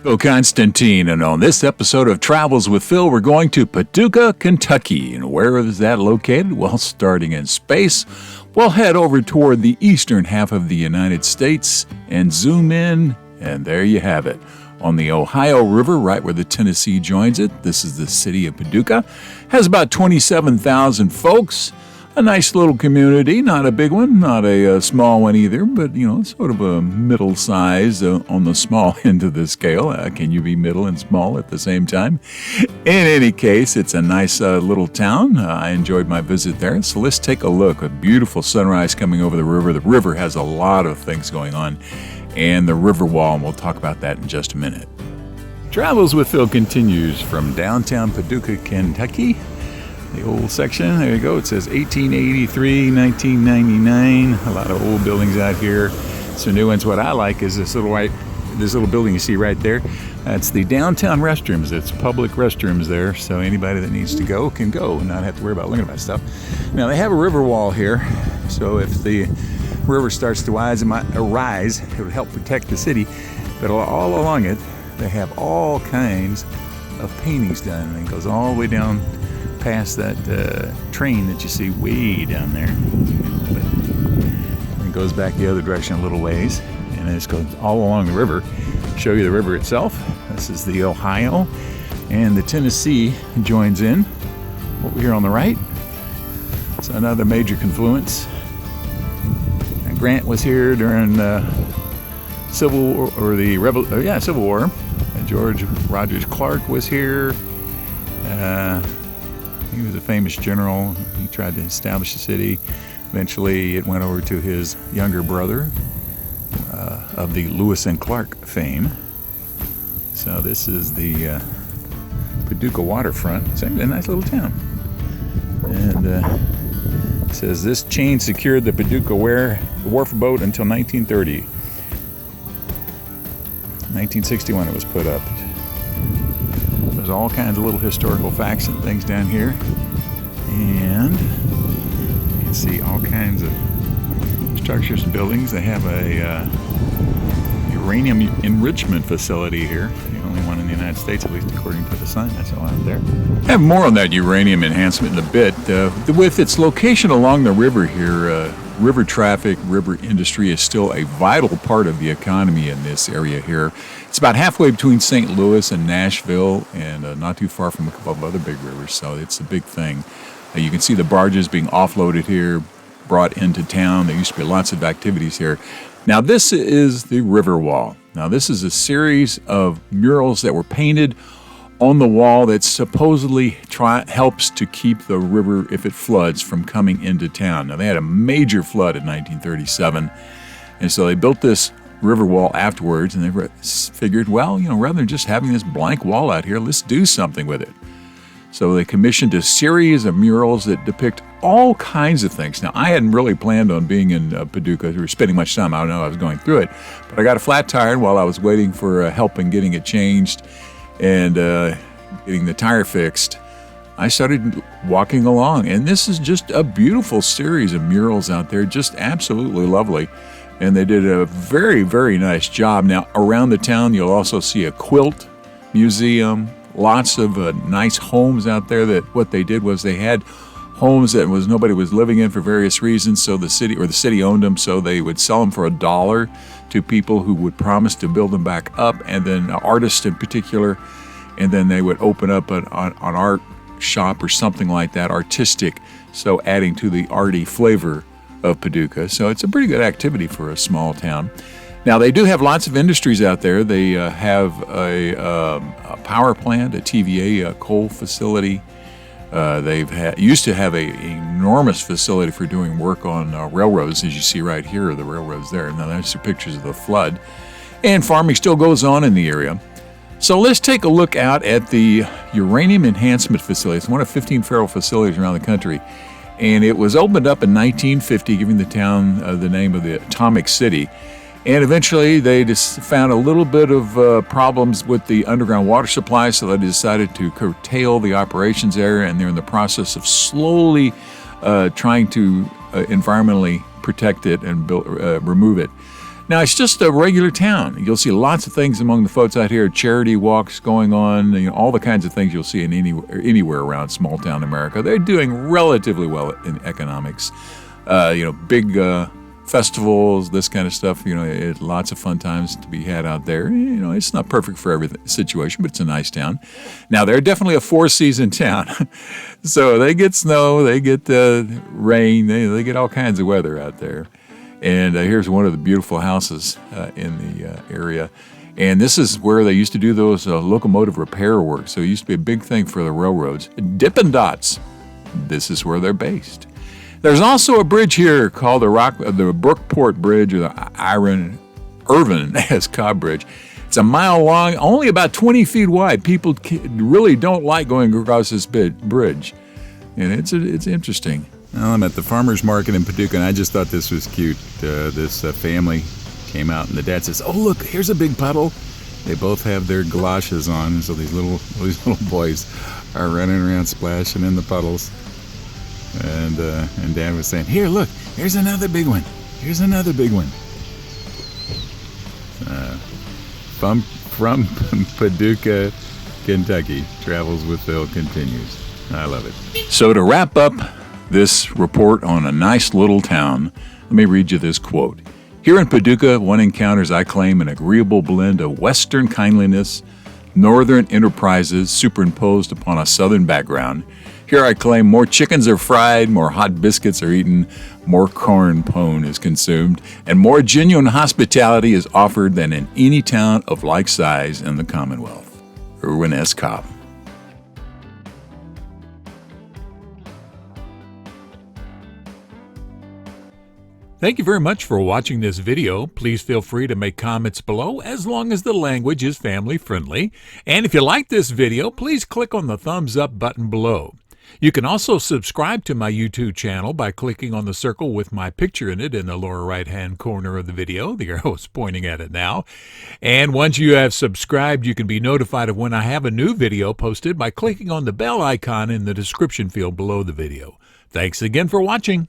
Phil Constantine, and on this episode of Travels with Phil, we're going to Paducah, Kentucky. And where is that located? Well, starting in space, we'll head over toward the eastern half of the United States and zoom in, and there you have it. On the Ohio River, right where the Tennessee joins it, this is the city of Paducah. Has about 27,000 folks. A nice little community, not a big one, not a small one either, but, sort of a middle size on the small end of the scale. Can you be middle and small at the same time? In any case, it's a nice little town. I enjoyed my visit there. So let's take a look. A beautiful sunrise coming over the river. The river has a lot of things going on, and the river wall, and we'll talk about that in just a minute. Travels with Phil continues from downtown Paducah, Kentucky. The old section, there you go. It says 1883, 1999. A lot of old buildings out here. Some new ones. What I like is this little building you see right there. That's the downtown restrooms. It's public restrooms there, so anybody that needs to go can go and not have to worry about looking at that stuff. Now they have a river wall here, so if the river starts to rise, it would help protect the city. But all along it, they have all kinds of paintings done, and it goes all the way down past that train that you see way down there. But it goes back the other direction a little ways, and it just goes all along the river. Show you the river itself. This is the Ohio, and the Tennessee joins in over here on the right. It's another major confluence. And Grant was here during Civil War. And George Rogers Clark was here. He was a famous general. He tried to establish the city. Eventually, it went over to his younger brother of the Lewis and Clark fame. So this is the Paducah waterfront. It's a nice little town. And it says this chain secured the Paducah wharf boat until 1930. 1961 it was put up. There's all kinds of little historical facts and things down here. And you can see all kinds of structures and buildings. They have a uranium enrichment facility here. The only one in the United States, at least according to the sign that's out there. I have more on that uranium enhancement in a bit. With its location along the river here, river traffic, river industry is still a vital part of the economy in this area here. It's about halfway between St. Louis and Nashville, and not too far from a couple of other big rivers, so it's a big thing. You can see the barges being offloaded here, brought into town. There used to be lots of activities here. Now this is the river wall. Now this is a series of murals that were painted on the wall that supposedly helps to keep the river, if it floods, from coming into town. Now they had a major flood in 1937, and so they built this river wall afterwards, and they figured, well, rather than just having this blank wall out here, let's do something with it. So they commissioned a series of murals that depict all kinds of things. Now, I hadn't really planned on being in Paducah or spending much time. I don't know, I was going through it. But I got a flat tire while I was waiting for help in getting it changed and getting the tire fixed. I started walking along, and this is just a beautiful series of murals out there, just absolutely lovely. And they did a very, very nice job. Now, around the town, you'll also see a quilt museum, lots of nice homes out there. That what they did was they had homes that nobody was living in for various reasons, so the city owned them, so they would sell them for $1 to people who would promise to build them back up, and then artists in particular, and then they would open up an art shop or something like that, artistic, so adding to the arty flavor of Paducah. So it's a pretty good activity for a small town. Now, they do have lots of industries out there. They have a power plant, a TVA, a coal facility. Used to have an enormous facility for doing work on railroads, as you see right here, the railroads there. Now, there's some pictures of the flood. And farming still goes on in the area. So let's take a look out at the uranium enhancement facility. It's one of 15 federal facilities around the country. And it was opened up in 1950, giving the town the name of the Atomic City. And eventually they just found a little bit of problems with the underground water supply, so they decided to curtail the operations there, and they're in the process of slowly trying to environmentally protect it and remove it. Now, it's just a regular town. You'll see lots of things among the folks out here, charity walks going on, all the kinds of things you'll see in anywhere around small town America. They're doing relatively well in economics. Big festivals, this kind of stuff. Lots of fun times to be had out there. It's not perfect for every situation, but it's a nice town. Now, they're definitely a four-season town. So they get snow, they get rain, they get all kinds of weather out there. And here's one of the beautiful houses in the area. And this is where they used to do those locomotive repair work. So it used to be a big thing for the railroads. Dippin' Dots, this is where they're based. There's also a bridge here called the Brookport Bridge, or the Irvin S. Cobb Bridge. It's a mile long, only about 20 feet wide. People really don't like going across this bridge. And it's interesting. Well, I'm at the farmer's market in Paducah, and I just thought this was cute. This family came out, and the dad says, "Oh, look, here's a big puddle." They both have their galoshes on, so these little boys are running around splashing in the puddles. And Dad was saying, "Here, look, here's another big one. Here's another big one." From Paducah, Kentucky, Travels with Phil continues. I love it. So to wrap up this report on a nice little town, let me read you this quote. "Here in Paducah, one encounters, I claim, an agreeable blend of Western kindliness, Northern enterprises superimposed upon a Southern background. Here I claim more chickens are fried, more hot biscuits are eaten, more corn pone is consumed, and more genuine hospitality is offered than in any town of like size in the Commonwealth." Irwin S. Cobb. Thank you very much for watching this video. Please feel free to make comments below as long as the language is family friendly. And if you like this video, please click on the thumbs up button below. You can also subscribe to my YouTube channel by clicking on the circle with my picture in it in the lower right-hand corner of the video. The arrow is pointing at it now. And once you have subscribed, you can be notified of when I have a new video posted by clicking on the bell icon in the description field below the video. Thanks again for watching.